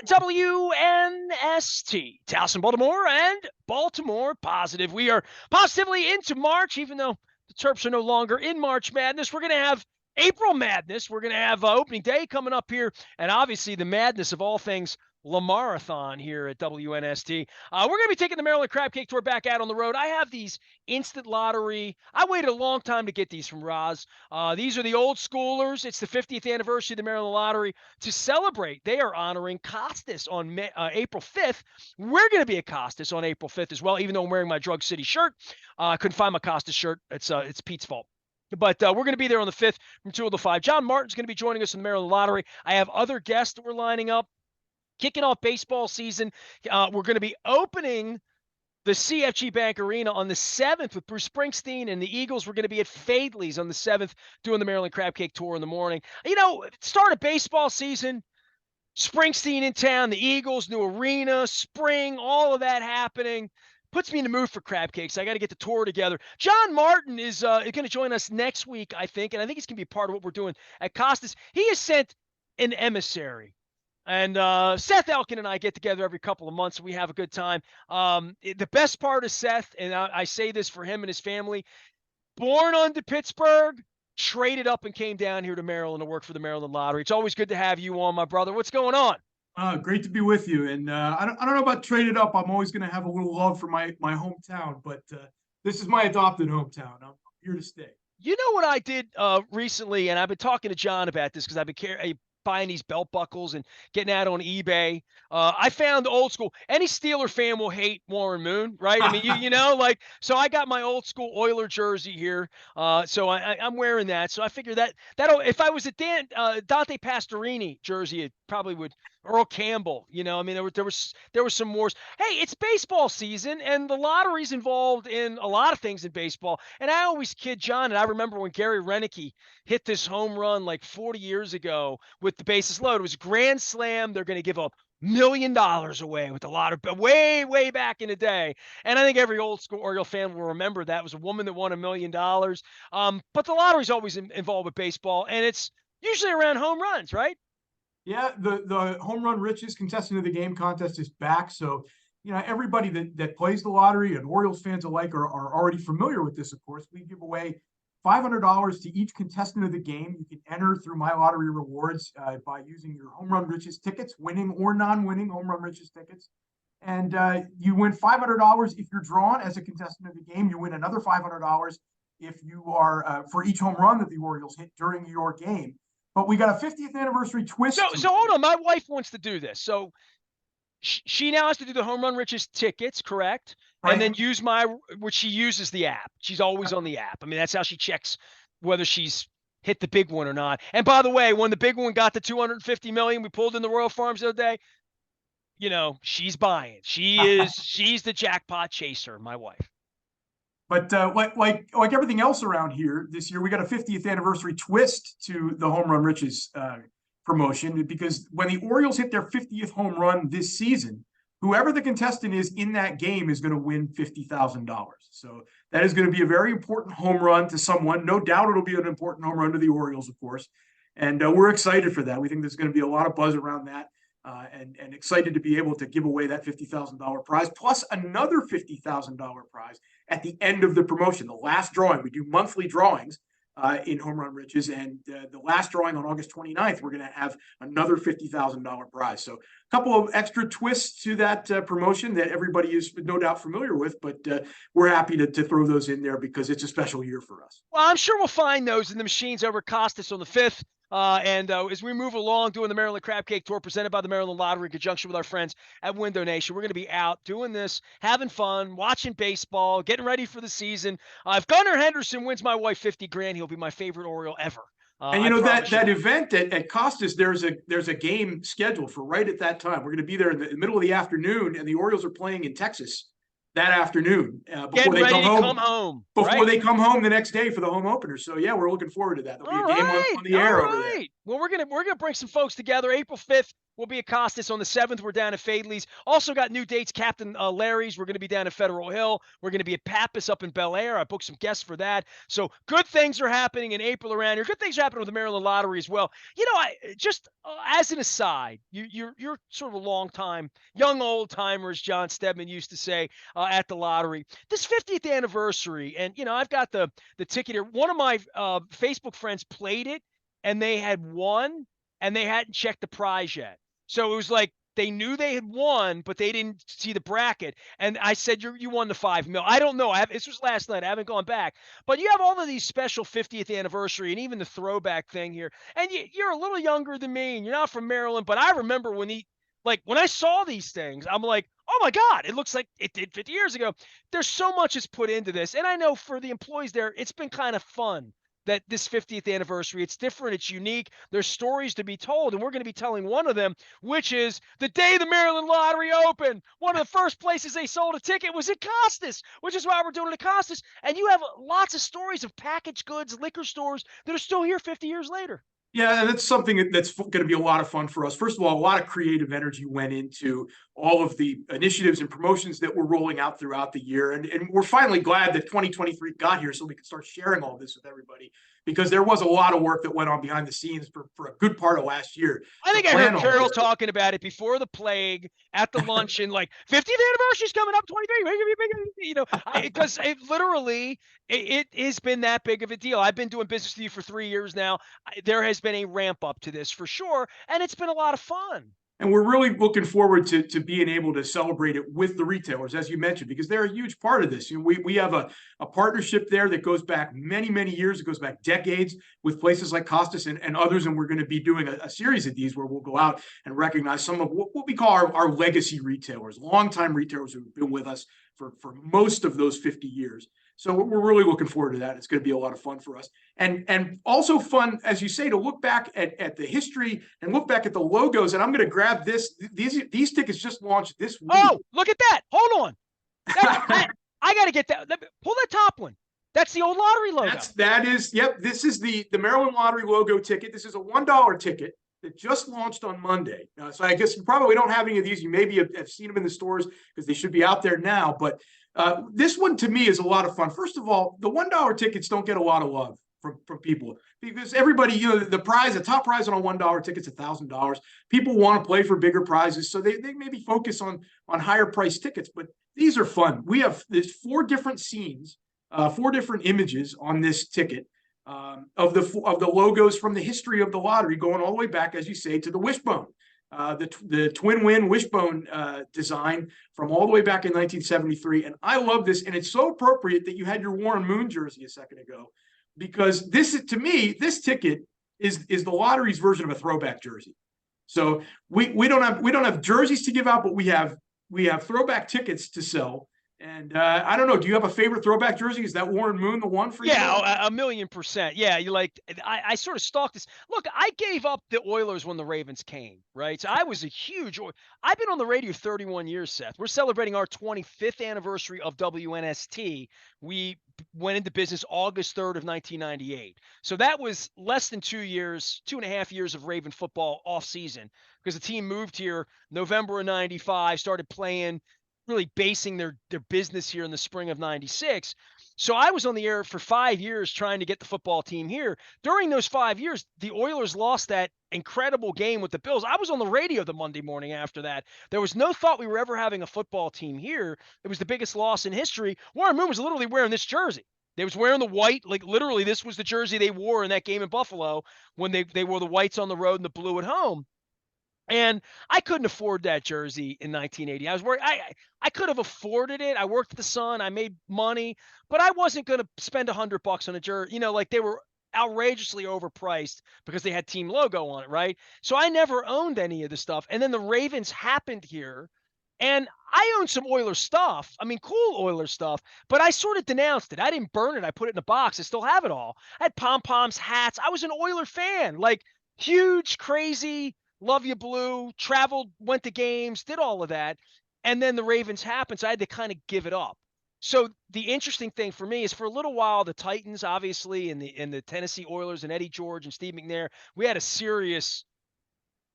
WNST, Towson, Baltimore, and Baltimore Positive. We are positively into March, even though the Terps are no longer in March Madness. We're going to have April Madness. We're going to have opening day coming up here, and obviously the madness of all things Lamarathon here at WNST. We're going to be taking the Maryland Crab Cake Tour back out on the road. I have these instant lottery. I waited a long time to get these from Roz. These are the old schoolers. It's the 50th anniversary of the Maryland Lottery. To celebrate, they are honoring Costas on April 5th. We're going to be at Costas on April 5th as well, even though I'm wearing my Drug City shirt. I couldn't find my Costas shirt. It's Pete's fault. But we're going to be there on the 5th from 2 to 5. John Martin's going to be joining us in the Maryland Lottery. I have other guests that we're lining up. Kicking off baseball season, we're going to be opening the CFG Bank Arena on the 7th with Bruce Springsteen and the Eagles. We're going to be at Fadley's on the 7th doing the Maryland Crab Cake Tour in the morning. You know, start of baseball season, Springsteen in town, the Eagles, new arena, spring, all of that happening. Puts me in the mood for crab cakes. I got to get the tour together. John Martin is going to join us next week, I think, and I think he's going to be a part of what we're doing at Costas. He has sent an emissary. And Seth, Elkin, and I get together every couple of months. We have a good time. The best part of Seth, and I say this for him and his family, born under Pittsburgh, traded up and came down here to Maryland to work for the Maryland Lottery. It's always good to have you on, my brother. What's going on? Great to be with you. And I don't know about traded up. I'm always going to have a little love for my hometown, but this is my adopted hometown. I'm here to stay. You know what I did recently, and I've been talking to John about this because I've been buying these belt buckles and getting out on eBay. I found old school. Any Steeler fan will hate Warren Moon, right? I mean, you know, like, so I got my old school Oiler jersey here. So I'm wearing that. So I figure that'll, if I was a Dante Pastorini jersey, it probably would. Earl Campbell, you know, I mean, there was some wars. Hey, it's baseball season, and the lottery's involved in a lot of things in baseball. And I always kid John, and I remember when Gary Renicky hit this home run like 40 years ago with the bases loaded. It was a grand slam. They're going to give $1 million away with the lottery, way back in the day. And I think every old school Oriole fan will remember that. It was a woman that won $1 million. But the lottery's always involved with baseball, and it's usually around home runs, right? Yeah, the home run riches contestant of the game contest is back. So, you know, everybody that plays the lottery and Orioles fans alike are already familiar with this, of course. We give away $500 to each contestant of the game. You can enter through My Lottery Rewards by using your Home Run Riches tickets, winning or non-winning Home Run Riches tickets. And you win $500 if you're drawn as a contestant of the game. You win another $500 if you are for each home run that the Orioles hit during your game. But we got a 50th anniversary twist. So hold on. My wife wants to do this. So she now has to do the Home Run Riches tickets, correct? Right. And then use which she uses the app. She's always on the app. I mean, that's how she checks whether she's hit the big one or not. And by the way, when the big one got to $250 million, we pulled in the Royal Farms the other day, you know, she's buying. She's the jackpot chaser, my wife. But like everything else around here this year, we got a 50th anniversary twist to the Home Run Riches promotion, because when the Orioles hit their 50th home run this season, whoever the contestant is in that game is going to win $50,000. So that is going to be a very important home run to someone. No doubt it'll be an important home run to the Orioles, of course. And we're excited for that. We think there's going to be a lot of buzz around that. And excited to be able to give away that $50,000 prize, plus another $50,000 prize at the end of the promotion, the last drawing. We do monthly drawings in Home Run Riches, and the last drawing on August 29th, we're going to have another $50,000 prize. So a couple of extra twists to that promotion that everybody is no doubt familiar with, but we're happy to throw those in there because it's a special year for us. Well, I'm sure we'll find those in the machines over Costas on the 5th. And as we move along doing the Maryland Crab Cake Tour presented by the Maryland Lottery in conjunction with our friends at Window Nation, we're going to be out doing this, having fun, watching baseball, getting ready for the season. If Gunnar Henderson wins my wife $50,000, he'll be my favorite Oriole ever. And you know that event at Costas, there's a game scheduled for right at that time. We're going to be there in the middle of the afternoon, and the Orioles are playing in Texas that afternoon before they come home. Before they come home the next day for the home opener. So yeah, we're looking forward to that. There'll be a game on the air over there. Well, we're gonna bring some folks together April 5th. We'll be at Costas on the 7th. We're down at Fadley's. Also got new dates. Captain Larry's. We're going to be down at Federal Hill. We're going to be at Pappas up in Bel Air. I booked some guests for that. So good things are happening in April around here. Good things are happening with the Maryland Lottery as well. You know, just as an aside, you're sort of a long time, young old timer, as John Stedman used to say at the lottery. This 50th anniversary, and I've got the ticket here. One of my Facebook friends played it, and they had won, and they hadn't checked the prize yet. So it was like they knew they had won, but they didn't see the bracket. And I said, you won the $5 million. I don't know. This was last night. I haven't gone back. But you have all of these special 50th anniversary and even the throwback thing here. And you're a little younger than me, and you're not from Maryland. But I remember when I saw these things, I'm like, oh my God, it looks like it did 50 years ago. There's so much that's put into this. And I know for the employees there, it's been kind of fun. That this 50th anniversary, it's different, it's unique. There's stories to be told, and we're going to be telling one of them, which is the day the Maryland Lottery opened. One of the first places they sold a ticket was at Costas, which is why we're doing it at Costas. And you have lots of stories of packaged goods, liquor stores that are still here 50 years later. Yeah, that's something that's going to be a lot of fun for us. First of all, a lot of creative energy went into all of the initiatives and promotions that we're rolling out throughout the year. And we're finally glad that 2023 got here so we can start sharing all this with everybody, because there was a lot of work that went on behind the scenes for a good part of last year. I think I heard Carol talking about it before the plague at the luncheon, like 50th anniversary's coming up, 23, because it literally, it has been that big of a deal. I've been doing business with you for 3 years now. There has been a ramp up to this for sure, and it's been a lot of fun. And we're really looking forward to being able to celebrate it with the retailers, as you mentioned, because they're a huge part of this. We have a partnership there that goes back many, many years. It goes back decades with places like Costas and others. And we're going to be doing a series of these where we'll go out and recognize some of what we call our legacy retailers, longtime retailers who've been with us for most of those 50 years. So we're really looking forward to that. It's going to be a lot of fun for us. And also fun, as you say, to look back at the history and look back at the logos. And I'm going to grab this. These tickets just launched this week. Oh, look at that. Hold on. I got to get that. Pull that top one. That's the old lottery logo. Yep. This is the Maryland Lottery logo ticket. This is a $1 ticket that just launched on Monday. So I guess you probably don't have any of these. You maybe have seen them in the stores because they should be out there now. But this one to me is a lot of fun. First of all, the $1 tickets don't get a lot of love from people because everybody, the top prize on a $1 ticket's $1,000. People want to play for bigger prizes, so they maybe focus on higher price tickets. But these are fun. There's 4 different scenes, 4 different images on this ticket of the logos from the history of the lottery, going all the way back, as you say, to the wishbone. The twin win wishbone design from all the way back in 1973. And I love this. And it's so appropriate that you had your Warren Moon jersey a second ago, because to me, this ticket is the lottery's version of a throwback jersey. So we don't have jerseys to give out, but we have throwback tickets to sell. And I don't know. Do you have a favorite throwback jersey? Is that Warren Moon the one for you? Yeah, 1,000,000%. Yeah, I sort of stalked this. Look, I gave up the Oilers when the Ravens came, right? So I was a huge. I've been on the radio 31 years, Seth. We're celebrating our 25th anniversary of WNST. We went into business August 3rd of 1998. So that was less than 2 years, 2.5 years of Raven football off season, because the team moved here November of 95, started playing, really basing their business here in the spring of 96. So I was on the air for 5 years trying to get the football team here. During those 5 years, the Oilers lost that incredible game with the Bills. I was on the radio the Monday morning after that. There was no thought we were ever having a football team here. It was the biggest loss in history. Warren Moon was literally wearing this jersey. They was wearing the white, like literally this was the jersey they wore in that game in Buffalo when they wore the whites on the road and the blue at home. And I couldn't afford that jersey in 1980. I was worried. I could have afforded it. I worked at the Sun. I made money, but I wasn't going to spend $100 on a jersey. Like they were outrageously overpriced because they had team logo on it, right? So I never owned any of the stuff. And then the Ravens happened here, and I owned some Oilers stuff. I mean, cool Oilers stuff, but I sort of denounced it. I didn't burn it. I put it in a box. I still have it all. I had pom-poms, hats. I was an Oiler fan, like huge, crazy. Love you, Blue, traveled, went to games, did all of that. And then the Ravens happened, so I had to kind of give it up. So the interesting thing for me is for a little while, the Titans, obviously, and the Tennessee Oilers and Eddie George and Steve McNair, we had a serious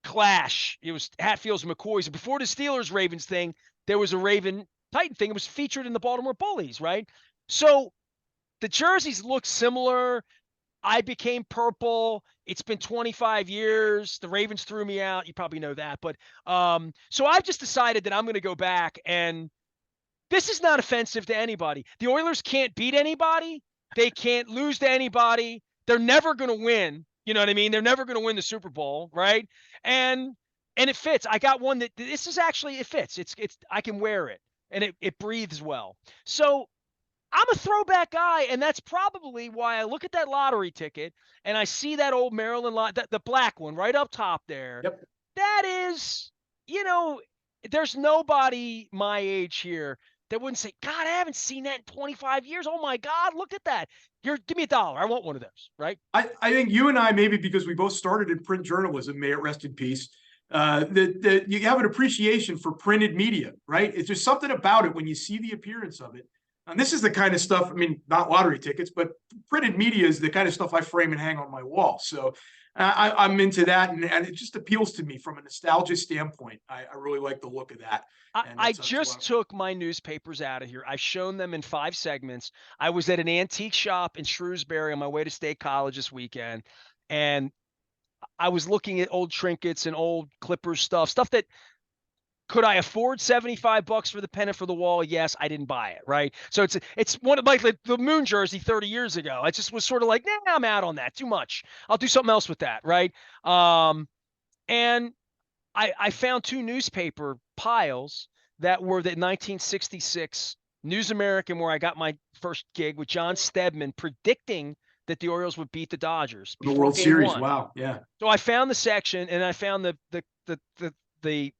clash. It was Hatfields and McCoys. Before the Steelers Ravens thing, there was a Raven Titan thing. It was featured in the Baltimore Bullies, right? So the jerseys look similar. I became purple. It's been 25 years. The Ravens threw me out. You probably know that. But so I've just decided that I'm going to go back, and this is not offensive to anybody. The Oilers can't beat anybody. They can't lose to anybody. They're never going to win. You know what I mean? They're never going to win the Super Bowl, right? And it fits. I got one that this is actually, it fits. It's I can wear it, and it breathes well. So I'm a throwback guy, and that's probably why I look at that lottery ticket and I see that old Maryland lot, the black one right up top there. Yep. That is, there's nobody my age here that wouldn't say, God, I haven't seen that in 25 years. Oh my God, look at that. Give me $1. I want one of those, right? I think you and I, maybe because we both started in print journalism, may it rest in peace, that you have an appreciation for printed media, right? It's just something about it when you see the appearance of it. And this is the kind of stuff, I mean, not lottery tickets, but printed media is the kind of stuff I frame and hang on my wall. So I'm into that. And it just appeals to me from a nostalgia standpoint. I really like the look of that. I just took my newspapers out of here. I've shown them in 5 segments. I was at an antique shop in Shrewsbury on my way to State College this weekend, and I was looking at old trinkets and old Clippers stuff that could I afford $75 for the pennant for the wall? Yes, I didn't buy it, right? So it's one of like the Moon jersey 30 years ago. I just was sort of like, nah, I'm out on that. Too much. I'll do something else with that, right? And I found 2 newspaper piles that were the 1966 News American, where I got my first gig with John Stedman predicting that the Orioles would beat the Dodgers the World Series. 1. Wow, yeah. So I found the section, and I found the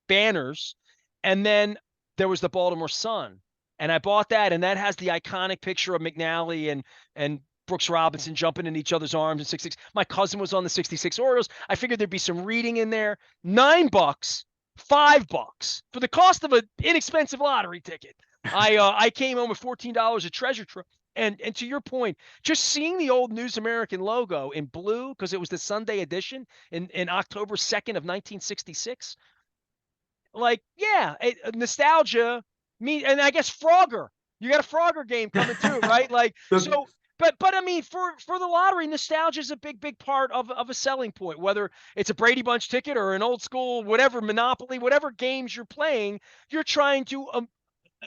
banners, and then there was the Baltimore Sun, and I bought that, and that has the iconic picture of McNally and Brooks Robinson jumping in each other's arms in 66. My cousin was on the 66 Orioles. I figured there'd be some reading in there. $9, $5 for the cost of an inexpensive lottery ticket. I came home with $14 of treasure trove. And to your point, just seeing the old News American logo in blue, because it was the Sunday edition in October 2nd of 1966. Like, yeah, nostalgia. And I guess Frogger. You got a Frogger game coming too, right? Like, so. But I mean, for the lottery, nostalgia is a big part of a selling point. Whether it's a Brady Bunch ticket or an old school, whatever Monopoly, whatever games you're playing, you're trying to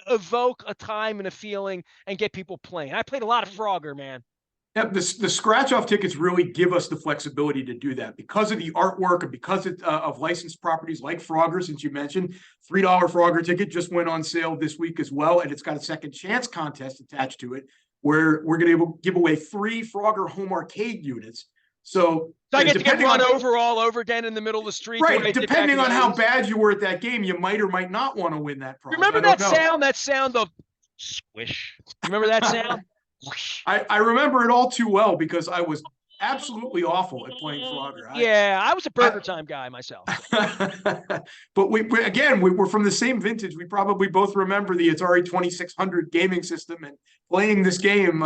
evoke a time and a feeling and get people playing. I played a lot of Frogger, man. Yeah, the scratch-off tickets really give us the flexibility to do that because of the artwork and because of licensed properties like Frogger, since you mentioned. $3 Frogger ticket just went on sale this week as well, and it's got a second chance contest attached to it where we're going to give away 3 Frogger home arcade units. So I get to get run over all over again in the middle of the street. Right, depending on how bad you were at that game, you might or might not want to win that prize. Remember that sound? That sound of squish. Remember that sound? I remember it all too well because I was absolutely awful at playing Frogger. I was a Burger Time guy myself. But we're from the same vintage. We probably both remember the Atari 2600 gaming system and playing this game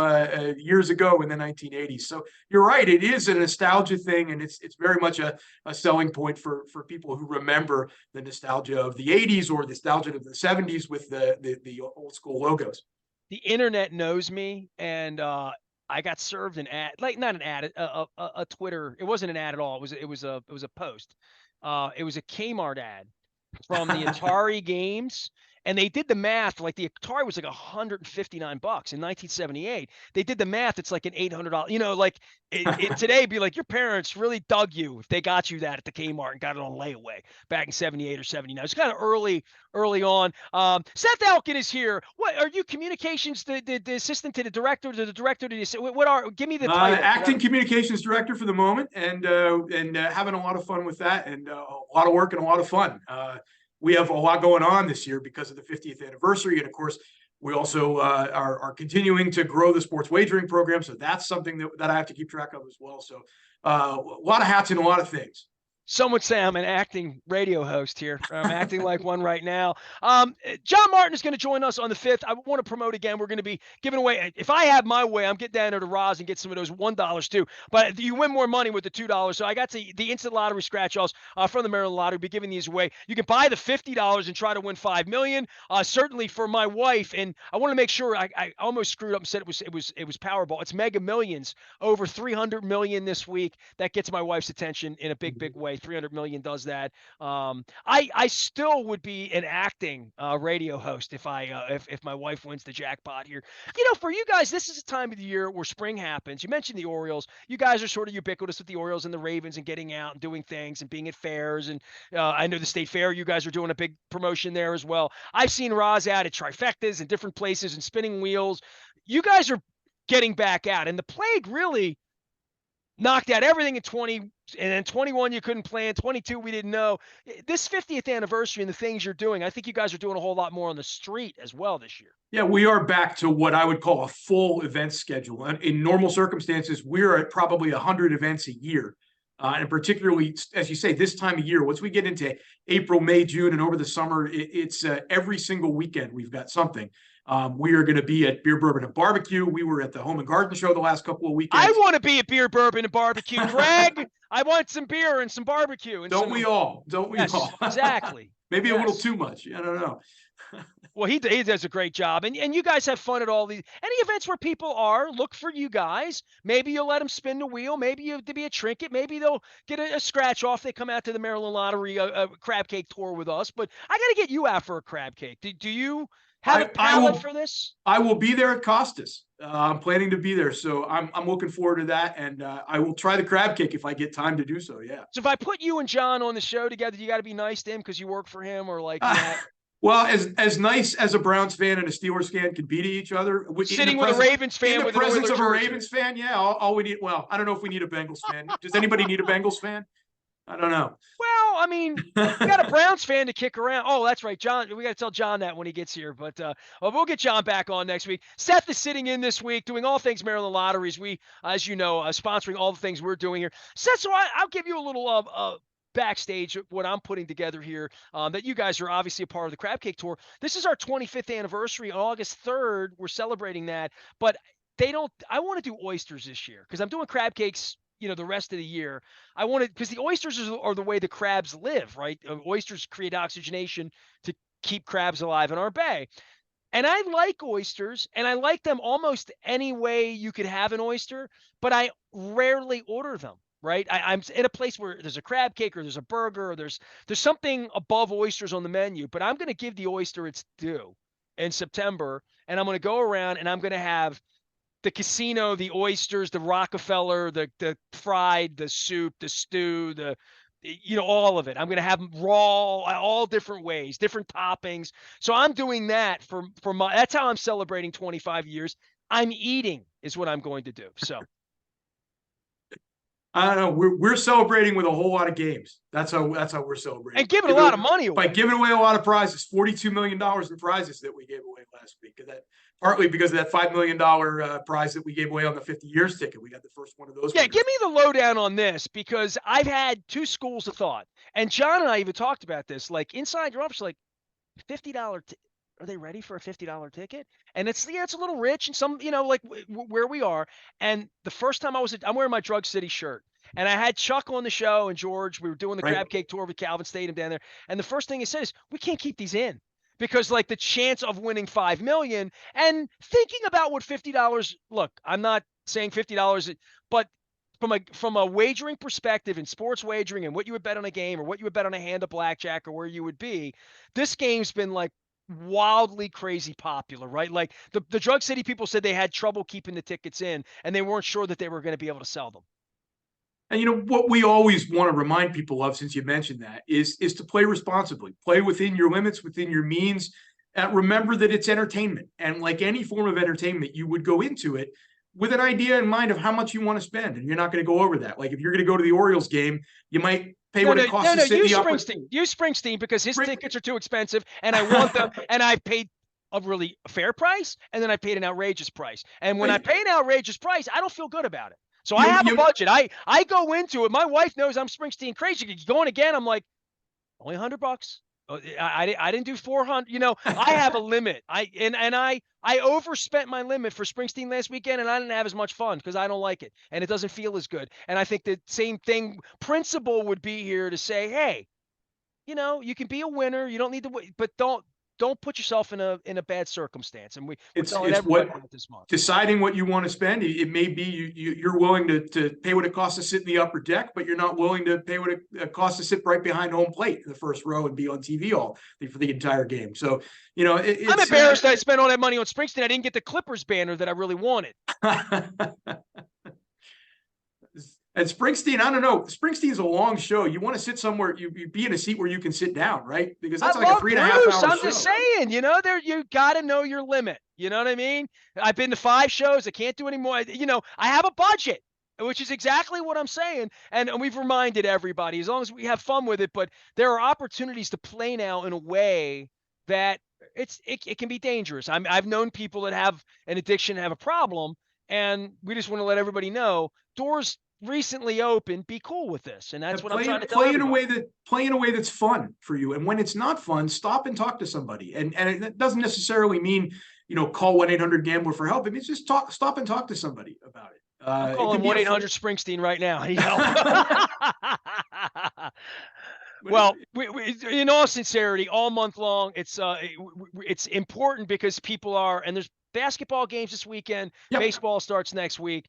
years ago in the 1980s. So you're right, it is a nostalgia thing, and it's very much a selling point for people who remember the nostalgia of the 80s or nostalgia of the 70s with the old school logos. The internet knows me, and I got served an ad, like not an ad, a Twitter. It wasn't an ad at all. It was a post. It was a Kmart ad from the Atari games, and they did the math. Like the Atari was like $159 in 1978. They did the math. It's like an $800. You know, like today it'd be like your parents really dug you if they got you that at the Kmart and got it on layaway back in 78 or 79. It's kind of early on. Seth Elkin is here. What are you, communications, the assistant to the director, to the director? Give me the title. Acting communications director for the moment, and having a lot of fun with that, and a lot of work and a lot of fun. We have a lot going on this year because of the 50th anniversary, and of course, we also are continuing to grow the sports wagering program. So that's something that I have to keep track of as well. So a lot of hats and a lot of things. Some would say I'm an acting radio host here. I'm acting like one right now. John Martin is going to join us on the 5th. I want to promote again. We're going to be giving away. If I have my way, I'm getting down there to Roz and get some of those $1 too. But you win more money with the $2. So I got the instant lottery scratch-offs from the Maryland Lottery. We'll be giving these away. You can buy the $50 and try to win $5 million. Certainly for my wife, and I want to make sure. I almost screwed up and said it was Powerball. It's Mega Millions, over 300 million this week. That gets my wife's attention in a big way. 300 million does that. I still would be an acting radio host if my wife wins the jackpot here. For you guys, this is a time of the year where spring happens. You mentioned the Orioles. You guys are sort of ubiquitous with the Orioles and the Ravens and getting out and doing things and being at fairs. And I know the State Fair, you guys are doing a big promotion there as well. I've seen Roz out at trifectas and different places and spinning wheels. You guys are getting back out, and the plague really knocked out everything in 20, and then 21 you couldn't plan, 22 we didn't know. This 50th anniversary and the things you're doing, I think you guys are doing a whole lot more on the street as well this year. Yeah, we are back to what I would call a full event schedule. In normal circumstances, we're at probably 100 events a year. And particularly, as you say, this time of year, once we get into April, May, June, and over the summer, it's every single weekend we've got something. We are going to be at Beer, Bourbon, and Barbecue. We were at the Home and Garden Show the last couple of weekends. I want to be at Beer, Bourbon, and Barbecue. Greg, I want some beer and some barbecue. And Don't we all? Yes, exactly. Maybe a little too much. I don't know. Well, he does a great job. And you guys have fun at all these. Any events where people look for you guys. Maybe you'll let them spin the wheel. Maybe you'll be a trinket. Maybe they'll get a scratch off. They come out to the Maryland Lottery crab cake tour with us. But I got to get you out for a crab cake. Do you have a palate for this? I will be there at Costas. I'm planning to be there. So I'm looking forward to that. And I will try the crab cake if I get time to do so. Yeah. So if I put you and John on the show together, you got to be nice to him because you work for him or like that. Well, as nice as a Browns fan and a Steelers fan can be to each other, sitting with a Ravens fan, in the with presence of a Ravens fan, yeah, all we need. Well, I don't know if we need a Bengals fan. Does anybody need a Bengals fan? I don't know. Well, I mean, we got a Browns fan to kick around. Oh, that's right, John. We got to tell John that when he gets here. But we'll get John back on next week. Seth is sitting in this week doing all things Maryland Lotteries. We, as you know, sponsoring all the things we're doing here. Seth, so I'll give you a little backstage what I'm putting together here, that you guys are obviously a part of the crab cake tour. This is our 25th anniversary on August 3rd. We're celebrating that, but I want to do oysters this year because I'm doing crab cakes, the rest of the year. I want to, because the oysters are the way the crabs live, right? Oysters create oxygenation to keep crabs alive in our bay. And I like oysters, and I like them almost any way you could have an oyster, but I rarely order them. Right. I'm in a place where there's a crab cake or there's a burger or there's something above oysters on the menu, but I'm going to give the oyster its due in September. And I'm going to go around and I'm going to have the casino, the oysters, the Rockefeller, the fried, the soup, the stew, all of it. I'm going to have them raw, all different ways, different toppings. So I'm doing that for that's how I'm celebrating 25 years. I'm eating is what I'm going to do. So. I don't know. We're celebrating with a whole lot of games. That's how we're celebrating. And giving a lot of money away. By giving away a lot of prizes, $42 million in prizes that we gave away last week. Partly because of that $5 million prize that we gave away on the 50 years ticket. We got the first one of those. Yeah, give me the lowdown on this because I've had two schools of thought. And John and I even talked about this. Like inside your office, like $50 are they ready for a $50 ticket? And it's a little rich and some, like where we are. And the first time I'm wearing my Drug City shirt and I had Chuck on the show and George, we were doing the crab cake tour with Calvin Stadium down there. And the first thing he said is, we can't keep these in because like the chance of winning $5 million and thinking about what $50, look, I'm not saying $50, but from a wagering perspective in sports wagering and what you would bet on a game or what you would bet on a hand of blackjack or where you would be, this game's been like wildly crazy popular, right? Like the Drug City people said they had trouble keeping the tickets in and they weren't sure that they were going to be able to sell them. And what we always want to remind people of, since you mentioned that, is to play responsibly, play within your limits, within your means. Remember that it's entertainment, and like any form of entertainment, you would go into it with an idea in mind of how much you want to spend, and you're not going to go over that. Like if you're going to go to the Orioles game, you might pay what it costs to sit use Springsteen because his tickets are too expensive, and I want them, and I paid a really fair price, and then I paid an outrageous price. And when I pay an outrageous price, I don't feel good about it. So I have a budget. I go into it. My wife knows I'm Springsteen crazy. Going again, I'm like, only $100. Oh, I didn't do 400. You know, I have a limit. I overspent my limit for Springsteen last weekend, and I didn't have as much fun because I don't like it, and it doesn't feel as good. And I think the same thing principle would be here to say, hey, you know, you can be a winner. You don't need to, but don't put yourself in a bad circumstance. And we're telling everybody what this month. deciding what you want to spend. It may be you're willing to pay what it costs to sit in the upper deck, but you're not willing to pay what it costs to sit right behind home plate in the first row and be on TV for the entire game. So, you know, I'm embarrassed I spent all that money on Springsteen. I didn't get the Clippers banner that I really wanted. And Springsteen, I don't know. Springsteen's a long show. You want to sit somewhere, you be in a seat where you can sit down, right? Because that's like a 3.5 hour show. I'm just saying, you know, you got to know your limit. You know what I mean? I've been to 5 shows. I can't do any more. You know, I have a budget, which is exactly what I'm saying. And we've reminded everybody, as long as we have fun with it, but there are opportunities to play now in a way that it can be dangerous. I've known people that have an addiction, have a problem, and we just want to let everybody know doors recently opened. Be cool with this, and that's what I'm trying to tell everybody. Play in a way that's fun for you, and when it's not fun, stop and talk to somebody. And it doesn't necessarily mean, you know, call 1-800-GAMBLER for help. I mean, it's just stop and talk to somebody about it. I'm calling 1-800-Springsteen right now. You know? Well, we, in all sincerity, all month long, it's important because people are, and there's basketball games this weekend. Yep. Baseball starts next week.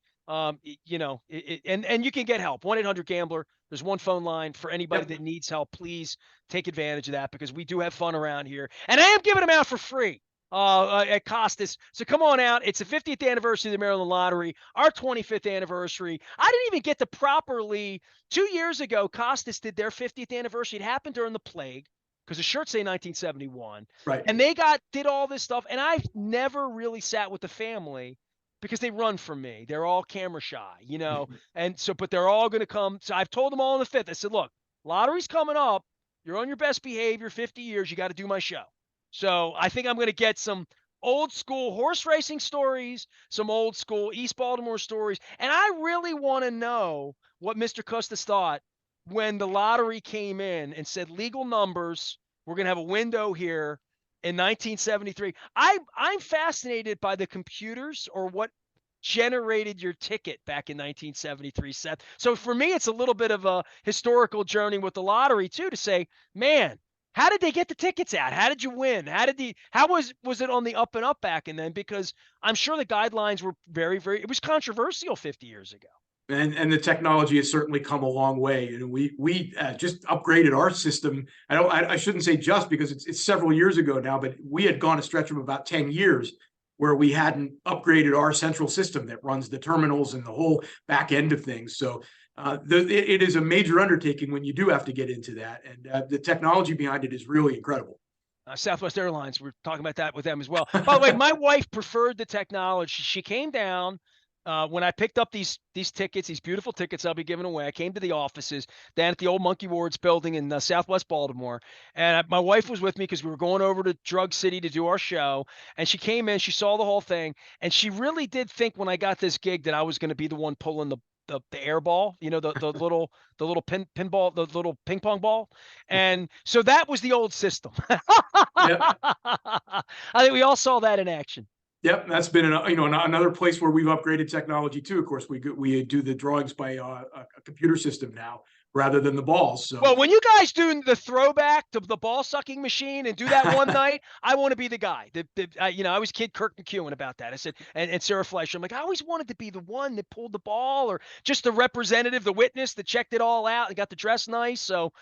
You know, and you can get help. 1-800-GAMBLER. There's one phone line for anybody that needs help. Please take advantage of that because we do have fun around here. And I am giving them out for free at Costas. So come on out. It's the 50th anniversary of the Maryland Lottery, our 25th anniversary. I didn't even get to properly, 2 years ago, Costas did their 50th anniversary. It happened during the plague because the shirts say 1971. Right. And they did all this stuff. And I've never really sat with the family because they run from me. They're all camera shy, you know, and so, but they're all going to come. So I've told them all on the 5th. I said, look, lottery's coming up. You're on your best behavior, 50 years. You got to do my show. So I think I'm going to get some old school horse racing stories, some old school East Baltimore stories. And I really want to know what Mr. Costas thought when the lottery came in and said legal numbers. We're going to have a window here. In 1973, I'm fascinated by the computers or what generated your ticket back in 1973, Seth. So for me, it's a little bit of a historical journey with the lottery too, to say, man, how did they get the tickets out? How did you win? How was it on the up and up back and then? Because I'm sure the guidelines were very, very, it was controversial 50 years ago. And the technology has certainly come a long way. And we just upgraded our system. I shouldn't say just because it's several years ago now, but we had gone a stretch of about 10 years where we hadn't upgraded our central system that runs the terminals and the whole back end of things. So it is a major undertaking when you do have to get into that. And the technology behind it is really incredible. Southwest Airlines, we're talking about that with them as well. By the way, my wife preferred the technology. She came down. When I picked up these tickets, these beautiful tickets I'll be giving away, I came to the offices down at the old Monkey Ward's building in Southwest Baltimore. And my wife was with me because we were going over to Drug City to do our show. And she came in, she saw the whole thing. And she really did think when I got this gig that I was going to be the one pulling the air ball, you know, the little pinball, the little ping pong ball. And so that was the old system. I think we all saw that in action. Yep, that's been another place where we've upgraded technology too. Of course, we do the drawings by a computer system now rather than the balls. So, well, when you guys do the throwback to the ball sucking machine and do that one night, I want to be the guy. I always kid Kirk McEwen about that. I said, and Sarah Fleischer, I'm like, I always wanted to be the one that pulled the ball or just the representative, the witness that checked it all out and got the dress nice. So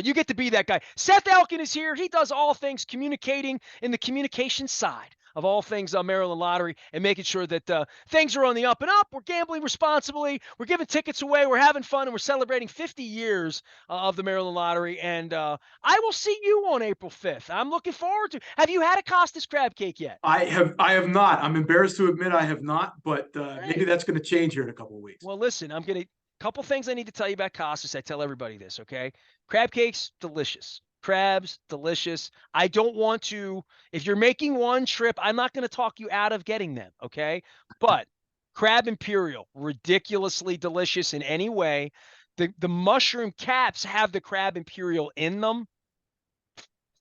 you get to be that guy. Seth Elkin is here. He does all things communicating in the communication side of all things on Maryland Lottery and making sure that things are on the up and up. We're gambling responsibly. We're giving tickets away. We're having fun, and we're celebrating 50 years of the Maryland Lottery. And I will see you on April 5th. I'm looking forward to. Have you had a Costas crab cake yet? I have not. I'm embarrassed to admit I have not, but maybe that's going to change here in a couple of weeks. Well, listen, couple things I need to tell you about Costas. I tell everybody this, okay? Crab cakes, delicious. Crabs, delicious. I don't want to, if you're making one trip, I'm not going to talk you out of getting them, okay? But Crab Imperial, ridiculously delicious in any way. The mushroom caps have the Crab Imperial in them.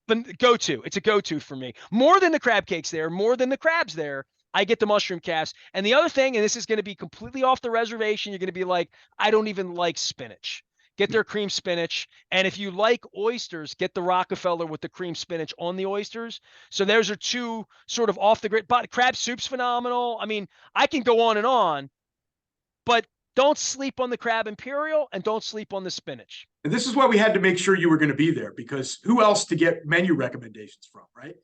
But go-to. It's a go-to for me. More than the crab cakes there, more than the crabs there, I get the mushroom caps. And the other thing, and this is going to be completely off the reservation, you're going to be like, I don't even like spinach. Get their cream spinach. And if you like oysters, get the Rockefeller with the cream spinach on the oysters. So those are two sort of off the grid. But crab soup's phenomenal. I mean, I can go on, but don't sleep on the Crab Imperial and don't sleep on the spinach. And this is why we had to make sure you were going to be there, because who else to get menu recommendations from, right?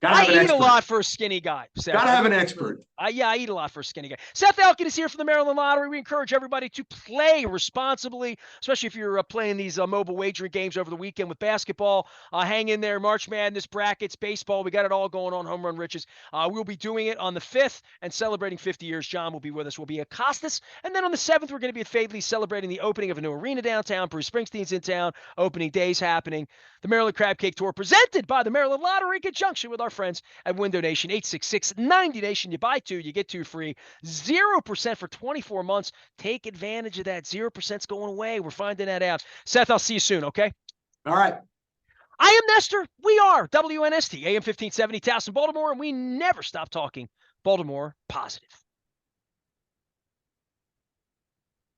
I eat a lot for a skinny guy, Seth. Gotta have an expert. Yeah, I eat a lot for a skinny guy. Seth Elkin is here for the Maryland Lottery. We encourage everybody to play responsibly, especially if you're playing these mobile wagering games over the weekend with basketball. Hang in there. March Madness, brackets, baseball. We got it all going on. Home Run Riches. We'll be doing it on the 5th and celebrating 50 years. John will be with us. We'll be at Costas. And then on the 7th, we're going to be at Fadley celebrating the opening of a new arena downtown. Bruce Springsteen's in town. Opening day's happening. The Maryland Crab Cake Tour presented by the Maryland Lottery in conjunction with our friends at Window Nation. 866-90 Nation. You buy 2, you get 2 free. 0% for 24 months. Take advantage of that. 0%'s going away. We're finding that out. Seth, I'll see you soon, okay? All right. I am Nestor. We are WNST, AM 1570, Towson, Baltimore, and we never stop talking Baltimore positive.